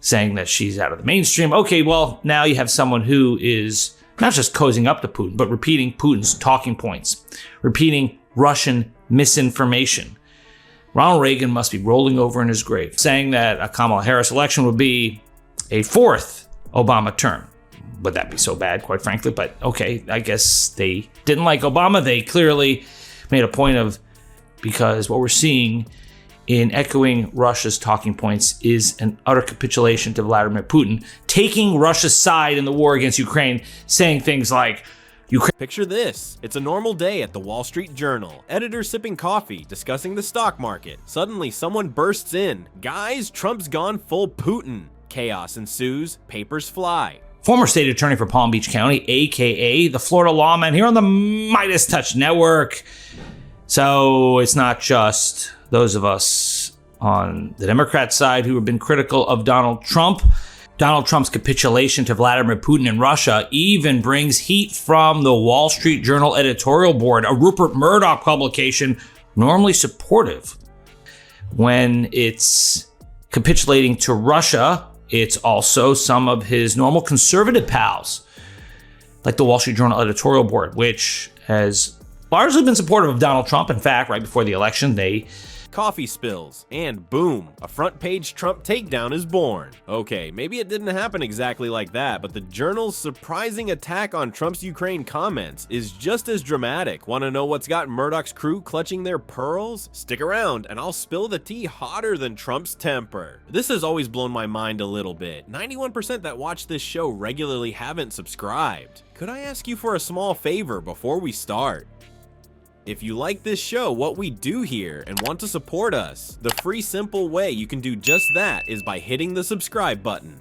saying that she's out of the mainstream. Okay, well, now you have someone who is not just cozying up to Putin, but repeating Putin's talking points, repeating Russian misinformation. Ronald Reagan must be rolling over in his grave, saying that a Kamala Harris election would be a fourth Obama term. Would that be so bad, quite frankly? But okay, I guess they didn't like Obama. They clearly made a point of, because what we're seeing in echoing Russia's talking points is an utter capitulation to Vladimir Putin, taking Russia's side in the war against Ukraine, saying things like, Picture this. It's a normal day at the Wall Street Journal. Editor sipping coffee, discussing the stock market. Suddenly, someone bursts in. Guys, Trump's gone full Putin. Chaos ensues. Papers fly. Former state attorney for Palm Beach County, aka the Florida lawman, here on the Midas Touch Network. So it's not just those of us on the Democrat side who have been critical of Donald Trump. Donald Trump's capitulation to Vladimir Putin in Russia even brings heat from the Wall Street Journal editorial board, a Rupert Murdoch publication normally supportive. When it's capitulating to Russia, it's also some of his normal conservative pals, like the Wall Street Journal editorial board, which has largely been supportive of Donald Trump. In fact, right before the election, they coffee spills, and boom, a front page Trump takedown is born. Okay, maybe it didn't happen exactly like that, but the Journal's surprising attack on Trump's Ukraine comments is just as dramatic. Want to know what's got Murdoch's crew clutching their pearls? Stick around and I'll spill the tea hotter than Trump's temper. This has always blown my mind a little bit. 91% that watch this show regularly haven't subscribed. Could I ask you for a small favor before we start? If you like this show, what we do here, and want to support us, the free simple way you can do just that is by hitting the subscribe button.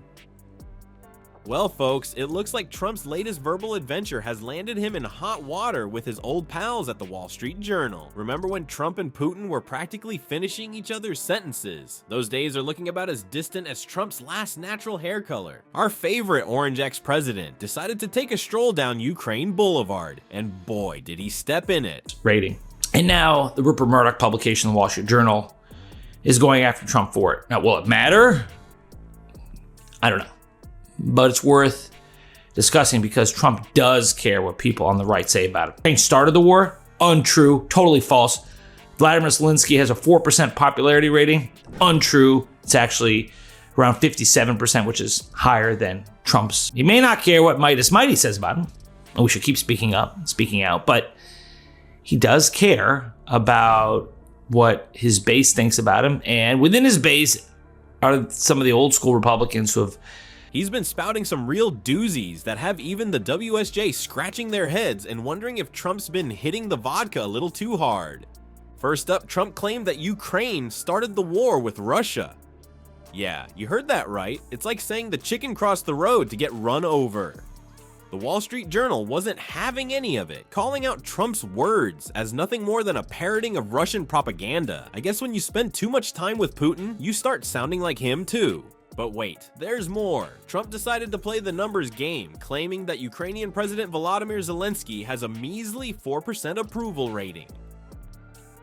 Well folks, it looks like Trump's latest verbal adventure has landed him in hot water with his old pals at the Wall Street Journal. Remember when Trump and Putin were practically finishing each other's sentences? Those days are looking about as distant as Trump's last natural hair color. Our favorite orange ex-president decided to take a stroll down Ukraine Boulevard, and boy did he step in it. Rating. And now the Rupert Murdoch publication, the Wall Street Journal, is going after Trump for it. Now, will it matter? I don't know. But it's worth discussing because Trump does care what people on the right say about it. Ukraine started the war. Untrue. Totally false. Vladimir Zelenskyy has a 4% popularity rating. Untrue. It's actually around 57%, which is higher than Trump's. He may not care what Midas Mighty says about him. And we should keep speaking out. But he does care about what his base thinks about him. And within his base are some of the old school Republicans who have... He's been spouting some real doozies that have even the WSJ scratching their heads and wondering if Trump's been hitting the vodka a little too hard. First up, Trump claimed that Ukraine started the war with Russia. Yeah, you heard that right. It's like saying the chicken crossed the road to get run over. The Wall Street Journal wasn't having any of it, calling out Trump's words as nothing more than a parroting of Russian propaganda. I guess when you spend too much time with Putin, you start sounding like him too. But wait, there's more. Trump decided to play the numbers game, claiming that Ukrainian President Volodymyr Zelenskyy has a measly 4% approval rating.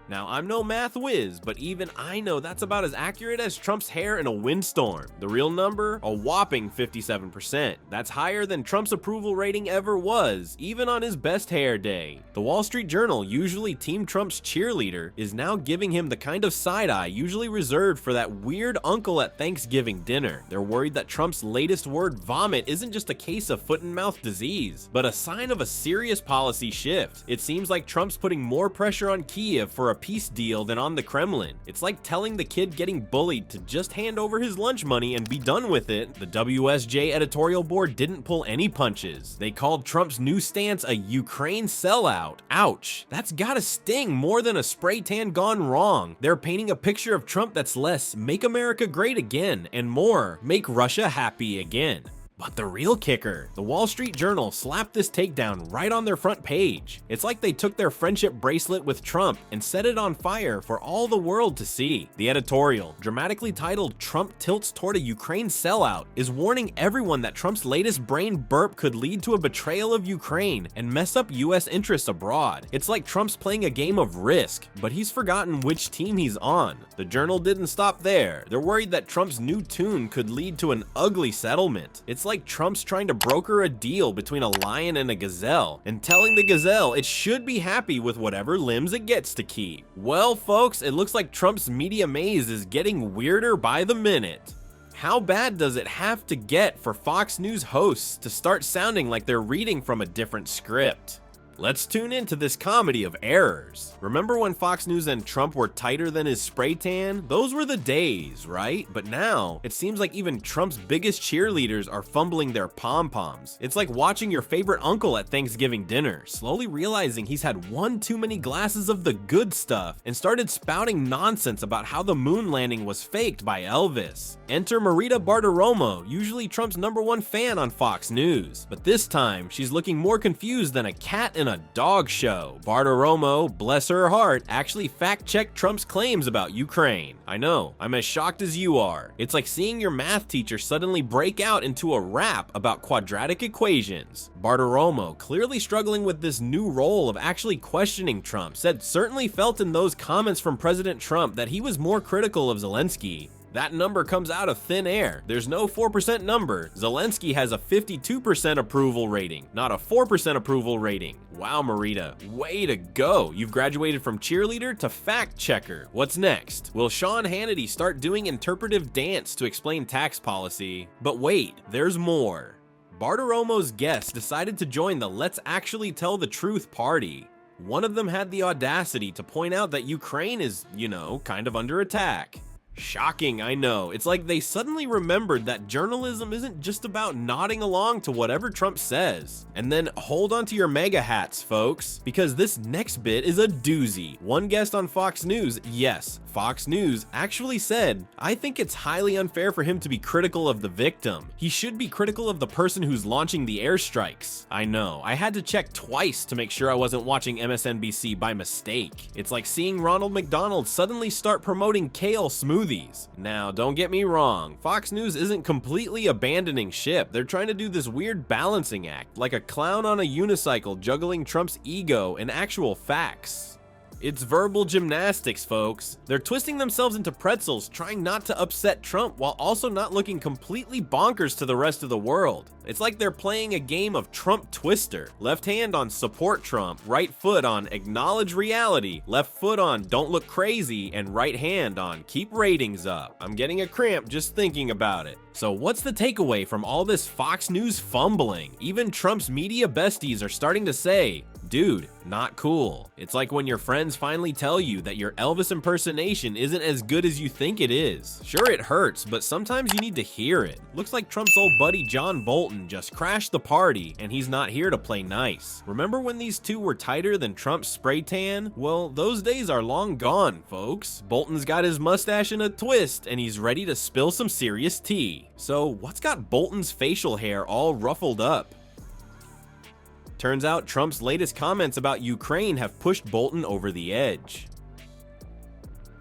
Now, I'm no math whiz, but even I know that's about as accurate as Trump's hair in a windstorm. The real number? A whopping 57%. That's higher than Trump's approval rating ever was, even on his best hair day. The Wall Street Journal, usually Team Trump's cheerleader, is now giving him the kind of side-eye usually reserved for that weird uncle at Thanksgiving dinner. They're worried that Trump's latest word, vomit, isn't just a case of foot-and-mouth disease, but a sign of a serious policy shift. It seems like Trump's putting more pressure on Kyiv for a peace deal than on the Kremlin. It's like telling the kid getting bullied to just hand over his lunch money and be done with it. The WSJ editorial board didn't pull any punches. They called Trump's new stance a Ukraine sellout. Ouch. That's gotta sting more than a spray tan gone wrong. They're painting a picture of Trump that's less make America great again and more make Russia happy again. But the real kicker, the Wall Street Journal slapped this takedown right on their front page. It's like they took their friendship bracelet with Trump and set it on fire for all the world to see. The editorial, dramatically titled "Trump Tilts Toward a Ukraine Sellout," is warning everyone that Trump's latest brain burp could lead to a betrayal of Ukraine and mess up US interests abroad. It's like Trump's playing a game of Risk, but he's forgotten which team he's on. The Journal didn't stop there. They're worried that Trump's new tune could lead to an ugly settlement. It's like Trump's trying to broker a deal between a lion and a gazelle, and telling the gazelle it should be happy with whatever limbs it gets to keep. Well, folks, it looks like Trump's media maze is getting weirder by the minute. How bad does it have to get for Fox News hosts to start sounding like they're reading from a different script? Let's tune into this comedy of errors. Remember when Fox News and Trump were tighter than his spray tan? Those were the days, right? But now, it seems like even Trump's biggest cheerleaders are fumbling their pom-poms. It's like watching your favorite uncle at Thanksgiving dinner, slowly realizing he's had one too many glasses of the good stuff and started spouting nonsense about how the moon landing was faked by Elvis. Enter Marita Bartiromo, usually Trump's #1 fan on Fox News. But this time, she's looking more confused than a cat in a dog show. Bartiromo, bless her heart, actually fact-checked Trump's claims about Ukraine. I know, I'm as shocked as you are. It's like seeing your math teacher suddenly break out into a rap about quadratic equations. Bartiromo, clearly struggling with this new role of actually questioning Trump, said certainly felt in those comments from President Trump that he was more critical of Zelenskyy. That number comes out of thin air. There's no 4% number. Zelenskyy has a 52% approval rating, not a 4% approval rating. Wow, Marita, way to go. You've graduated from cheerleader to fact checker. What's next? Will Sean Hannity start doing interpretive dance to explain tax policy? But wait, there's more. Bartiromo's guests decided to join the Let's Actually Tell the Truth party. One of them had the audacity to point out that Ukraine is, kind of under attack. Shocking, I know. It's like they suddenly remembered that journalism isn't just about nodding along to whatever Trump says. And then hold on to your MAGA hats, folks, because this next bit is a doozy. One guest on Fox News, yes, Fox News, actually said, "I think it's highly unfair for him to be critical of the victim. He should be critical of the person who's launching the airstrikes." I know, I had to check twice to make sure I wasn't watching MSNBC by mistake. It's like seeing Ronald McDonald suddenly start promoting kale smoothies. Now, don't get me wrong, Fox News isn't completely abandoning ship. They're trying to do this weird balancing act, like a clown on a unicycle juggling Trump's ego and actual facts. It's verbal gymnastics, folks. They're twisting themselves into pretzels, trying not to upset Trump while also not looking completely bonkers to the rest of the world. It's like they're playing a game of Trump Twister. Left hand on support Trump, right foot on acknowledge reality, left foot on don't look crazy, and right hand on keep ratings up. I'm getting a cramp just thinking about it. So what's the takeaway from all this Fox News fumbling? Even Trump's media besties are starting to say, dude, not cool. It's like when your friends finally tell you that your Elvis impersonation isn't as good as you think it is. Sure, it hurts, but sometimes you need to hear it. Looks like Trump's old buddy John Bolton just crashed the party, and he's not here to play nice. Remember when these two were tighter than Trump's spray tan? Well, those days are long gone, folks. Bolton's got his mustache in a twist, and he's ready to spill some serious tea. So what's got Bolton's facial hair all ruffled up? Turns out Trump's latest comments about Ukraine have pushed Bolton over the edge.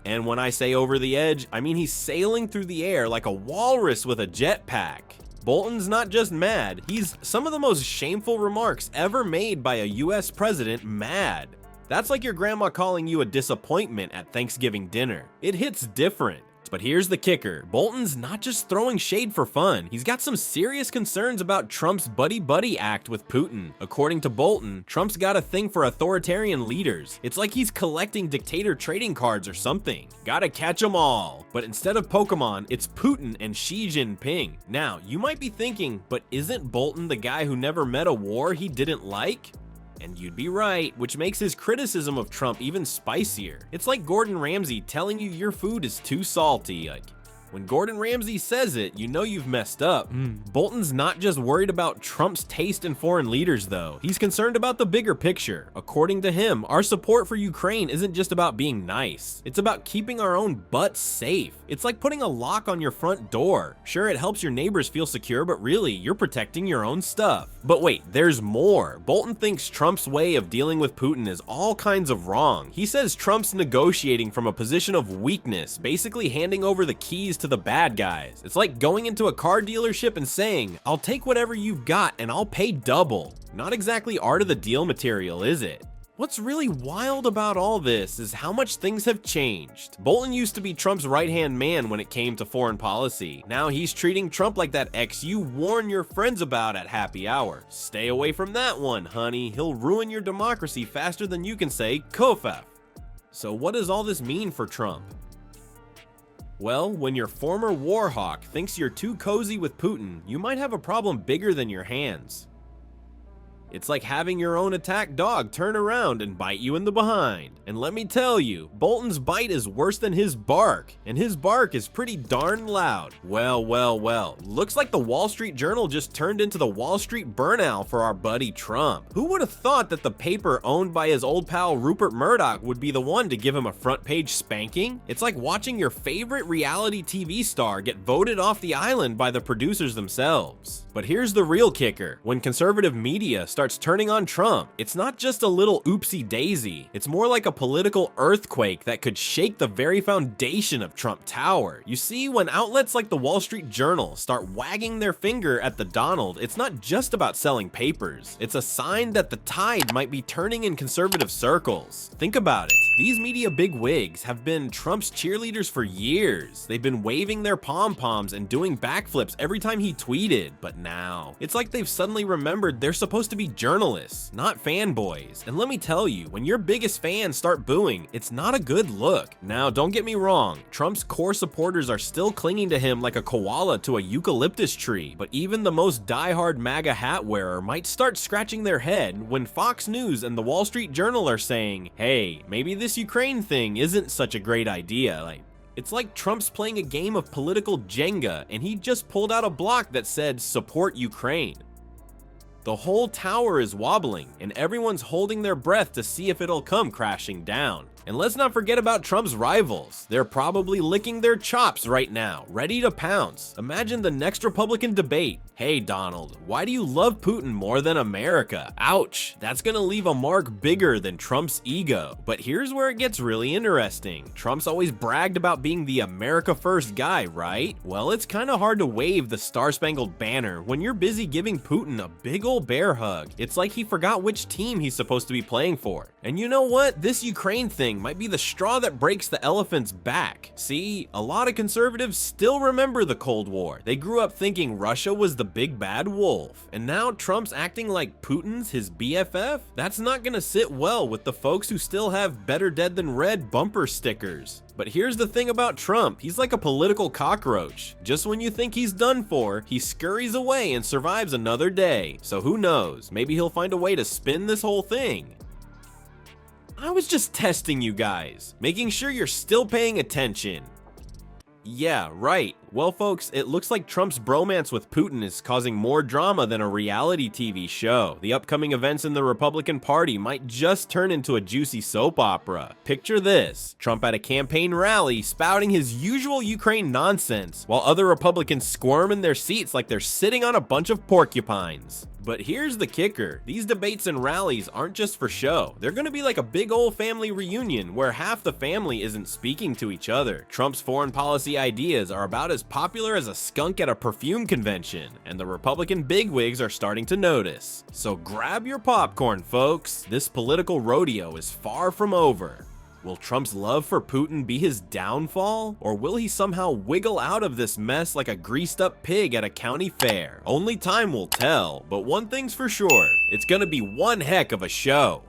And when I say over the edge, I mean he's sailing through the air like a walrus with a jetpack. Bolton's not just mad, he's some of the most shameful remarks ever made by a US president mad. That's like your grandma calling you a disappointment at Thanksgiving dinner. It hits different. But here's the kicker, Bolton's not just throwing shade for fun, he's got some serious concerns about Trump's buddy-buddy act with Putin. According to Bolton, Trump's got a thing for authoritarian leaders. It's like he's collecting dictator trading cards or something. Gotta catch 'em all. But instead of Pokemon, it's Putin and Xi Jinping. Now, you might be thinking, but isn't Bolton the guy who never met a war he didn't like? And you'd be right, which makes his criticism of Trump even spicier. It's like Gordon Ramsay telling you your food is too salty. Like, When Gordon Ramsay says it, you know you've messed up. Bolton's not just worried about Trump's taste in foreign leaders though. He's concerned about the bigger picture. According to him, our support for Ukraine isn't just about being nice. It's about keeping our own butts safe. It's like putting a lock on your front door. Sure, it helps your neighbors feel secure, but really, you're protecting your own stuff. But wait, there's more. Bolton thinks Trump's way of dealing with Putin is all kinds of wrong. He says Trump's negotiating from a position of weakness, basically handing over the keys to the bad guys. It's like going into a car dealership and saying, I'll take whatever you've got and I'll pay double. Not exactly art of the deal material, is it? What's really wild about all this is how much things have changed. Bolton used to be Trump's right-hand man when it came to foreign policy. Now he's treating Trump like that ex you warn your friends about at happy hour. Stay away from that one, honey. He'll ruin your democracy faster than you can say kofef. So what does all this mean for Trump? Well, when your former war hawk thinks you're too cozy with Putin, you might have a problem bigger than your hands. It's like having your own attack dog turn around and bite you in the behind. And let me tell you, Bolton's bite is worse than his bark, and his bark is pretty darn loud. Well, looks like the Wall Street Journal just turned into the Wall Street Burnout for our buddy Trump. Who would have thought that the paper owned by his old pal Rupert Murdoch would be the one to give him a front page spanking? It's like watching your favorite reality TV star get voted off the island by the producers themselves. But here's the real kicker. When conservative media starts turning on Trump, it's not just a little oopsie daisy. It's more like a political earthquake that could shake the very foundation of Trump Tower. You see, when outlets like the Wall Street Journal start wagging their finger at the Donald, it's not just about selling papers. It's a sign that the tide might be turning in conservative circles. Think about it. These media bigwigs have been Trump's cheerleaders for years. They've been waving their pom-poms and doing backflips every time he tweeted, but now it's like they've suddenly remembered they're supposed to be journalists, not fanboys. And let me tell you, when your biggest fans start booing, it's not a good look. Now, don't get me wrong, Trump's core supporters are still clinging to him like a koala to a eucalyptus tree, but even the most diehard MAGA hat wearer might start scratching their head when Fox News and the Wall Street Journal are saying, hey, maybe this Ukraine thing isn't such a great idea. It's like Trump's playing a game of political Jenga, and he just pulled out a block that said, support Ukraine. The whole tower is wobbling, and everyone's holding their breath to see if it'll come crashing down. And let's not forget about Trump's rivals. They're probably licking their chops right now, ready to pounce. Imagine the next Republican debate. Hey Donald, why do you love Putin more than America? Ouch, that's gonna leave a mark bigger than Trump's ego. But here's where it gets really interesting. Trump's always bragged about being the America first guy, right? Well, it's kinda hard to wave the Star-Spangled Banner when you're busy giving Putin a big ol' bear hug. It's like he forgot which team he's supposed to be playing for. And you know what? This Ukraine thing might be the straw that breaks the elephant's back. See, a lot of conservatives still remember the Cold War. They grew up thinking Russia was the big bad wolf. And now Trump's acting like Putin's his BFF? That's not gonna sit well with the folks who still have better dead than red bumper stickers. But here's the thing about Trump, he's like a political cockroach. Just when you think he's done for, he scurries away and survives another day. So who knows, maybe he'll find a way to spin this whole thing. I was just testing you guys, making sure you're still paying attention. Yeah, right. Well, folks, it looks like Trump's bromance with Putin is causing more drama than a reality TV show. The upcoming events in the Republican Party might just turn into a juicy soap opera. Picture this: Trump at a campaign rally spouting his usual Ukraine nonsense, while other Republicans squirm in their seats like they're sitting on a bunch of porcupines. But here's the kicker, these debates and rallies aren't just for show. They're gonna be like a big old family reunion where half the family isn't speaking to each other. Trump's foreign policy ideas are about as popular as a skunk at a perfume convention, and the Republican bigwigs are starting to notice. So grab your popcorn, folks. This political rodeo is far from over. Will Trump's love for Putin be his downfall? Or will he somehow wiggle out of this mess like a greased up pig at a county fair? Only time will tell, but one thing's for sure, it's gonna be one heck of a show.